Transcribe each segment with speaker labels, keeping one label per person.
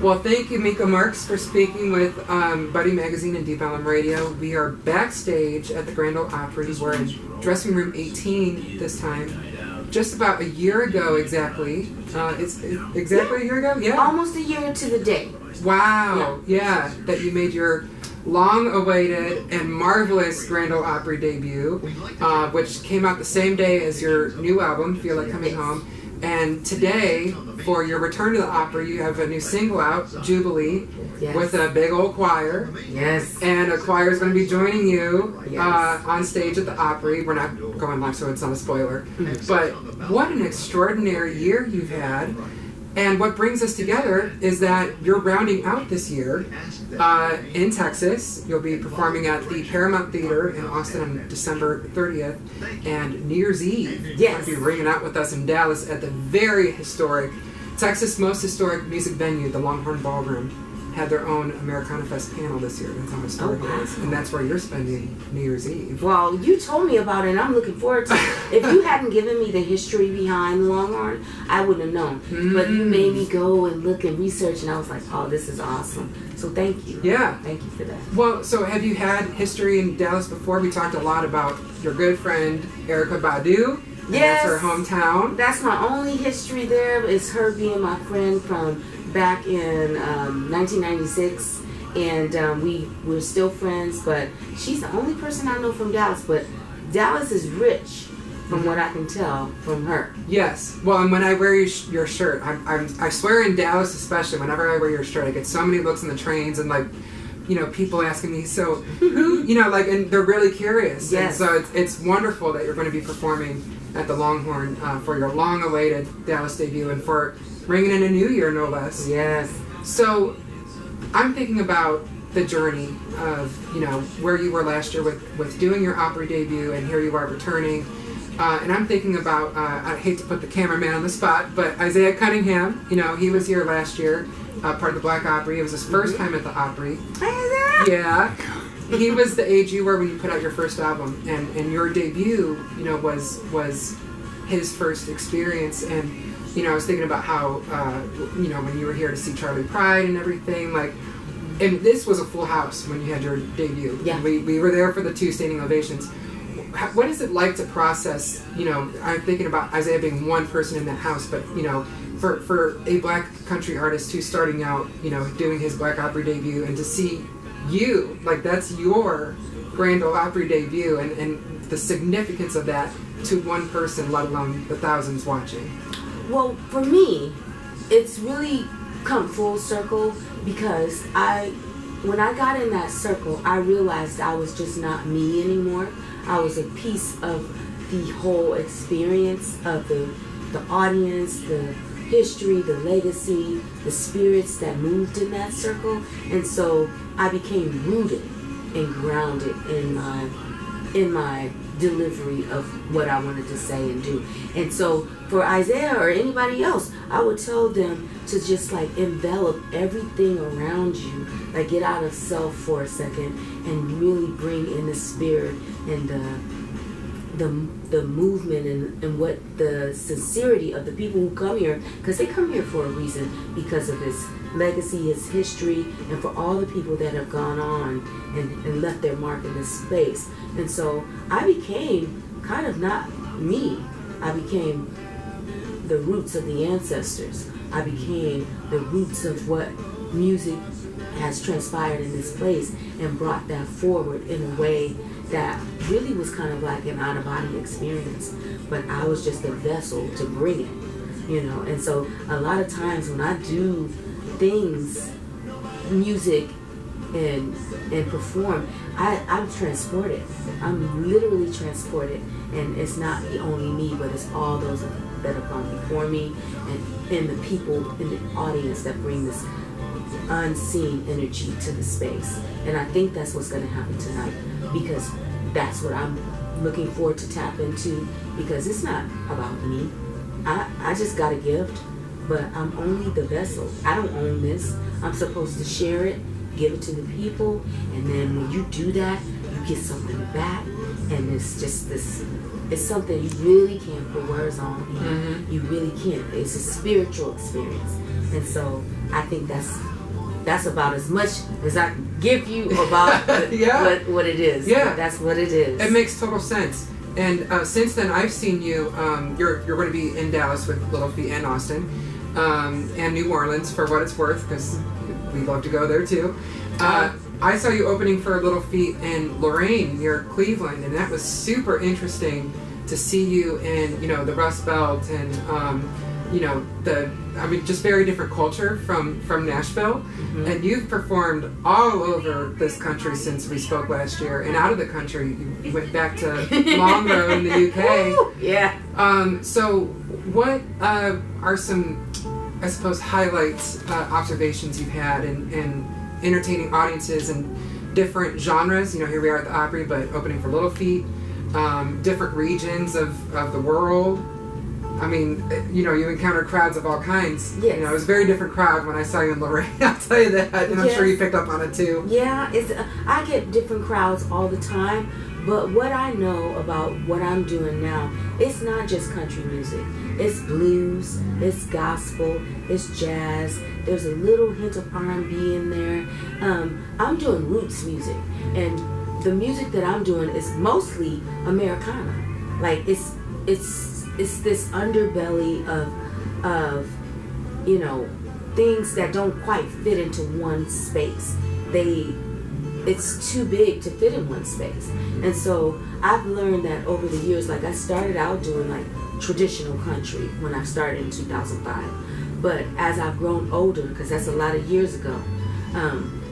Speaker 1: Well, thank you, Miko Marks, for speaking with Buddy Magazine and Deep Ellum Radio. We are backstage at the Grand Ole Opry. We're in dressing room 18 this time. Just about a year ago, exactly. It's exactly a year ago? Yeah.
Speaker 2: Almost a year to the day.
Speaker 1: Wow. Yeah. That you made your long-awaited and marvelous Grand Ole Opry debut, which came out the same day as your new album, Feel Like Coming Home. And today, for your return to the Opry, you have a new single out, Jubilee, with a big old choir.
Speaker 2: Yes.
Speaker 1: And a choir is going to be joining you
Speaker 2: Yes.
Speaker 1: on stage at the Opry. We're not going live, so it's not a spoiler. But what an extraordinary year you've had. And what brings us together is that you're rounding out this year in Texas. You'll be performing at the Paramount Theater in Austin on December 30th. And New Year's Eve, you're going to be ringing out with us in Dallas at the very historic, Texas' most historic music venue, the Longhorn Ballroom. Had their own Americana Fest panel this year. That's how historic it is. And that's where you're spending New Year's Eve.
Speaker 2: Well, you told me about it and I'm looking forward to it. If you hadn't given me the history behind Longhorn, I wouldn't have known. But you made me go and look and research and I was like, oh, this is awesome. So thank you.
Speaker 1: Yeah.
Speaker 2: Thank you for that.
Speaker 1: Well, so have you had history in Dallas before? We talked a lot about your good friend, Erykah Badu.
Speaker 2: Yes.
Speaker 1: That's her hometown.
Speaker 2: That's my only history there, is her being my friend from back in 1996, and we were still friends, but she's the only person I know from Dallas, but Dallas is rich from what I can tell from her.
Speaker 1: Yes. Well, and when I wear your shirt, I swear in Dallas especially, whenever I wear your shirt, I get so many looks on the trains and like, you know, people asking me, so who, you know, like, and they're really curious.
Speaker 2: Yes.
Speaker 1: And so it's wonderful that you're going to be performing at the Longhorn for your long-awaited Dallas debut and for ringing in a new year, no less.
Speaker 2: Yes.
Speaker 1: So I'm thinking about the journey of, you know, where you were last year with doing your Opry debut, and here you are returning. And I'm thinking about, I hate to put the cameraman on the spot, but Isaiah Cunningham, you know, he was here last year, part of the Black Opry. It was his first time at the Opry. Yeah. He was the age you were when you put out your first album, and your debut, you know, was his first experience. And, you know, I was thinking about how, you know, when you were here to see Charlie Pride and everything, like, and this was a full house when you had your debut.
Speaker 2: Yeah.
Speaker 1: We were there for the 2 standing ovations. What is it like to process, you know, I'm thinking about Isaiah being one person in that house, but, you know, for a black country artist who's starting out, you know, doing his Black Opry debut, and to see you, like, that's your Grand Ole Opry debut, and the significance of that to one person, let alone the thousands watching.
Speaker 2: Well, for me, it's really come full circle, because when I got in that circle, I realized I was just not me anymore. I was a piece of the whole experience of the audience, the history, the legacy, the spirits that moved in that circle. And so I became rooted and grounded in my delivery of what I wanted to say and do. And so for Isaiah or anybody else, I would tell them to just like envelop everything around you, like get out of self for a second and really bring in the spirit and the movement and what the sincerity of the people who come here, because they come here for a reason, because of his legacy, his history, and for all the people that have gone on and left their mark in this space. And so I became kind of not me. I became the roots of the ancestors. I became the roots of what music has transpired in this place, and brought that forward in a way that really was kind of like an out-of-body experience. But I was just a vessel to bring it, you know. And so a lot of times when I do things, music and perform, I'm transported. I'm literally transported. And it's not only me, but it's all those that have gone before me, and the people in the audience that bring this unseen energy to the space. And I think that's what's going to happen tonight, because that's what I'm looking forward to tap into, because it's not about me. I just got a gift, but I'm only the vessel. I don't own this. I'm supposed to share it, give it to the people, and then when you do that, you get something back, and it's just this it's something you really can't put words on. You really can't. It's a spiritual experience, and so I think that's about as much as I can give you about what it is.
Speaker 1: Yeah,
Speaker 2: that's what it is.
Speaker 1: It makes total sense. And since then, I've seen you. You're going to be in Dallas with Little Feat and Austin, and New Orleans for what it's worth, because we love to go there too. I saw you opening for Little Feat in Lorain near Cleveland, and that was super interesting to see you in, the Rust Belt and, just very different culture from Nashville. And you've performed all over this country since we spoke last year, and out of the country. You went back to Long Road in the UK.
Speaker 2: Yeah.
Speaker 1: So what are some, I suppose, highlights, observations you've had in entertaining audiences in different genres? Here we are at the Opry, but opening for Little Feat, different regions of the world. I mean, you encounter crowds of all kinds.
Speaker 2: Yes.
Speaker 1: It was a very different crowd when I saw you in Lorraine, I'll tell you that, and I'm sure you picked up on it too.
Speaker 2: Yeah, I get different crowds all the time, but what I know about what I'm doing now, it's not just country music. It's blues, it's gospel, it's jazz. There's a little hint of R&B in there. I'm doing roots music, and the music that I'm doing is mostly Americana. Like it's this underbelly of things that don't quite fit into one space. It's too big to fit in one space. And so I've learned that over the years. Like, I started out doing like traditional country when I started in 2005, but as I've grown older, because that's a lot of years ago,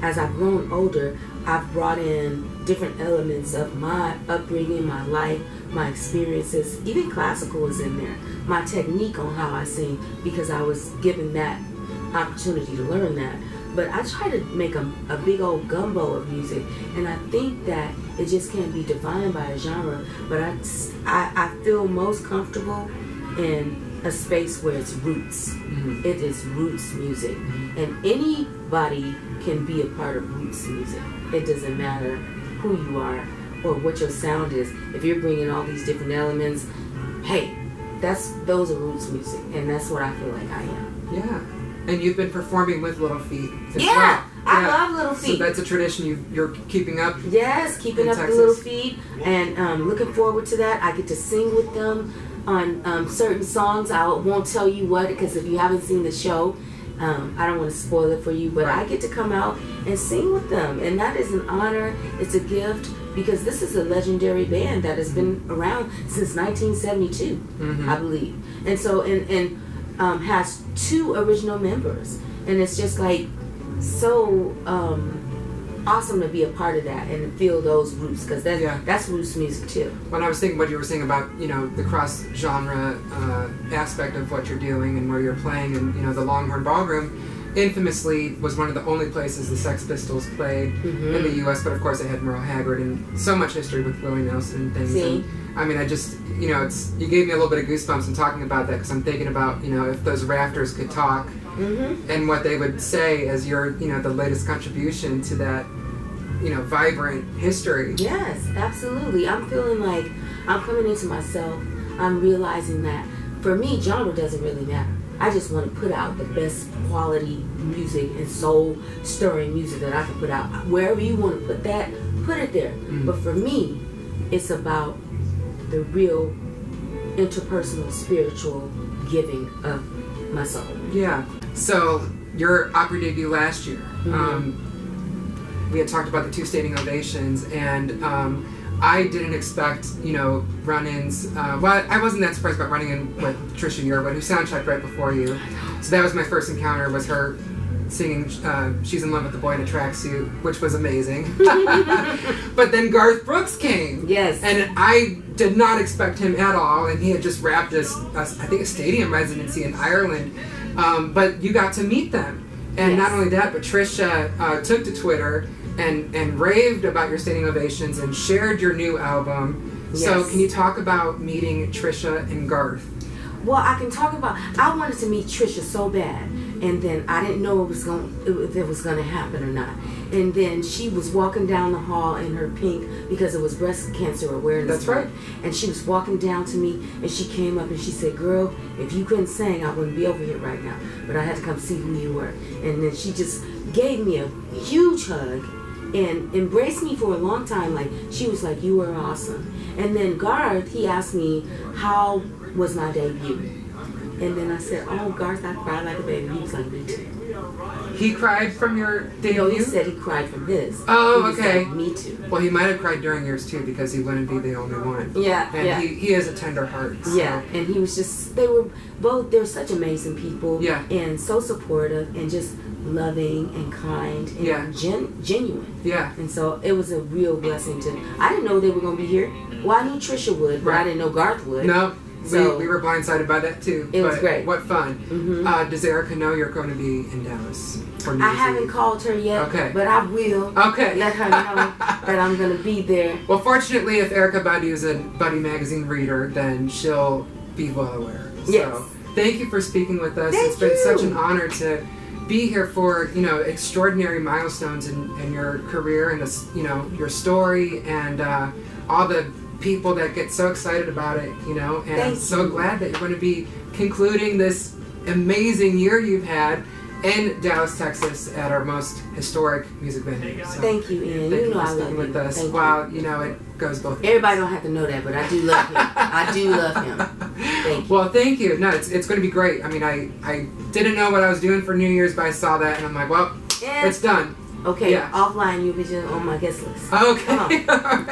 Speaker 2: as I've grown older, I've brought in different elements of my upbringing, my life, my experiences. Even classical is in there. My technique on how I sing, because I was given that opportunity to learn that. But I try to make a big old gumbo of music, and I think that it just can't be defined by a genre. But I feel most comfortable in a space where it's roots. It is roots music, and anybody can be a part of roots music. It doesn't matter who you are or what your sound is. If you're bringing all these different elements, hey, those are roots music, and that's what I feel like I am.
Speaker 1: Yeah. And you've been performing with Little Feat as well.
Speaker 2: I love Little Feat.
Speaker 1: So that's a tradition you're keeping up.
Speaker 2: Yes, keeping up the Little Feat, and looking forward to that. I get to sing with them on certain songs. I won't tell you what, because if you haven't seen the show, I don't want to spoil it for you, but I get to come out and sing with them, and that is an honor. It's a gift, because this is a legendary band that has been around since 1972, I believe, and so has 2 original members, and it's just like so awesome to be a part of that and feel those roots, because that's roots music too.
Speaker 1: When I was thinking what you were saying about the cross genre aspect of what you're doing and where you're playing, and the Longhorn Ballroom infamously was one of the only places the Sex Pistols played in the U.S., but of course it had Merle Haggard and so much history with Willie Nelson and things.
Speaker 2: See?
Speaker 1: And I mean, I just, you gave me a little bit of goosebumps in talking about that, because I'm thinking about, if those rafters could talk, and what they would say as your, the latest contribution to that, vibrant history.
Speaker 2: Yes, absolutely. I'm feeling like I'm coming into myself. I'm realizing that for me, genre doesn't really matter. I just want to put out the best quality music and soul-stirring music that I can put out. Wherever you want to put that, put it there. But for me, it's about the real interpersonal, spiritual giving of my soul.
Speaker 1: Yeah. So your Opry debut last year, we had talked about the 2 standing ovations, and I didn't expect, run-ins. Well, I wasn't that surprised about running in with Trisha Yearwood, who soundchecked right before you. So that was my first encounter, was her singing She's in Love with the Boy in a Tracksuit, which was amazing. But then Garth Brooks came.
Speaker 2: Yes.
Speaker 1: And I did not expect him at all, and he had just wrapped I think a stadium residency in Ireland. But you got to meet them. And not only that, but Trisha took to Twitter and raved about your standing ovations and shared your new album.
Speaker 2: Yes.
Speaker 1: So can you talk about meeting Trisha and Garth?
Speaker 2: Well, I can talk about, I wanted to meet Trisha so bad, And then I didn't know if it was going to happen or not. And then she was walking down the hall in her pink, because it was breast cancer awareness.
Speaker 1: That's right.
Speaker 2: And she was walking down to me, and she came up and she said, "Girl, if you couldn't sing, I wouldn't be over here right now. But I had to come see who you were." And then she just gave me a huge hug and embraced me for a long time. Like, she was like, "You were awesome." And then Garth, he asked me, how was my debut? And then I said, "Oh, Garth, I cried like a baby." He was like, "Me too."
Speaker 1: He cried from your debut?
Speaker 2: No, he said he cried from his.
Speaker 1: Oh,
Speaker 2: He was
Speaker 1: okay.
Speaker 2: like, "Me too."
Speaker 1: Well, he might have cried during yours too, because he wouldn't be the only one.
Speaker 2: Yeah,
Speaker 1: And
Speaker 2: yeah.
Speaker 1: he has a tender heart. So.
Speaker 2: Yeah, and he was just, they're such amazing people.
Speaker 1: Yeah.
Speaker 2: And so supportive and just loving and kind and
Speaker 1: Yeah.
Speaker 2: genuine.
Speaker 1: Yeah.
Speaker 2: And so it was a real blessing I didn't know they were going to be here. Well, I knew Trisha would, but I
Speaker 1: Right.
Speaker 2: didn't know Garth would.
Speaker 1: No,
Speaker 2: So
Speaker 1: we were blindsided by that too.
Speaker 2: It was
Speaker 1: but
Speaker 2: great.
Speaker 1: What fun.
Speaker 2: Mhm.
Speaker 1: Does Erykah know you're going to be in Dallas for New
Speaker 2: I
Speaker 1: Year's
Speaker 2: haven't
Speaker 1: Eve?
Speaker 2: called her yet,
Speaker 1: Okay.
Speaker 2: but I will.
Speaker 1: Okay.
Speaker 2: Let her know that I'm going to be there.
Speaker 1: Well, fortunately, if Erykah Badu is a Buddy Magazine reader, then she'll be well aware. So,
Speaker 2: Yes.
Speaker 1: thank you for speaking with us.
Speaker 2: Thank
Speaker 1: It's been
Speaker 2: you.
Speaker 1: such an honor to be here for, extraordinary milestones in your career and this, your story and all the people that get so excited about it, and I'm
Speaker 2: Thank
Speaker 1: so
Speaker 2: you.
Speaker 1: glad that you're going to be concluding this amazing year you've had in Dallas, Texas at our most historic music venue. So
Speaker 2: Thank you, Ian.
Speaker 1: thank
Speaker 2: You know
Speaker 1: for
Speaker 2: I love
Speaker 1: speaking
Speaker 2: you.
Speaker 1: with us.
Speaker 2: Thank
Speaker 1: Wow, it goes both ways.
Speaker 2: Everybody don't have to know that, but I do love him. I do love him. Thank you.
Speaker 1: Well, thank you. No, it's going to be great. I mean, I didn't know what I was doing for New Year's, but I saw that and I'm like, well,
Speaker 2: And-
Speaker 1: it's done.
Speaker 2: Okay,
Speaker 1: Yeah.
Speaker 2: offline, you'll be just on my guest list.
Speaker 1: Okay.
Speaker 2: Come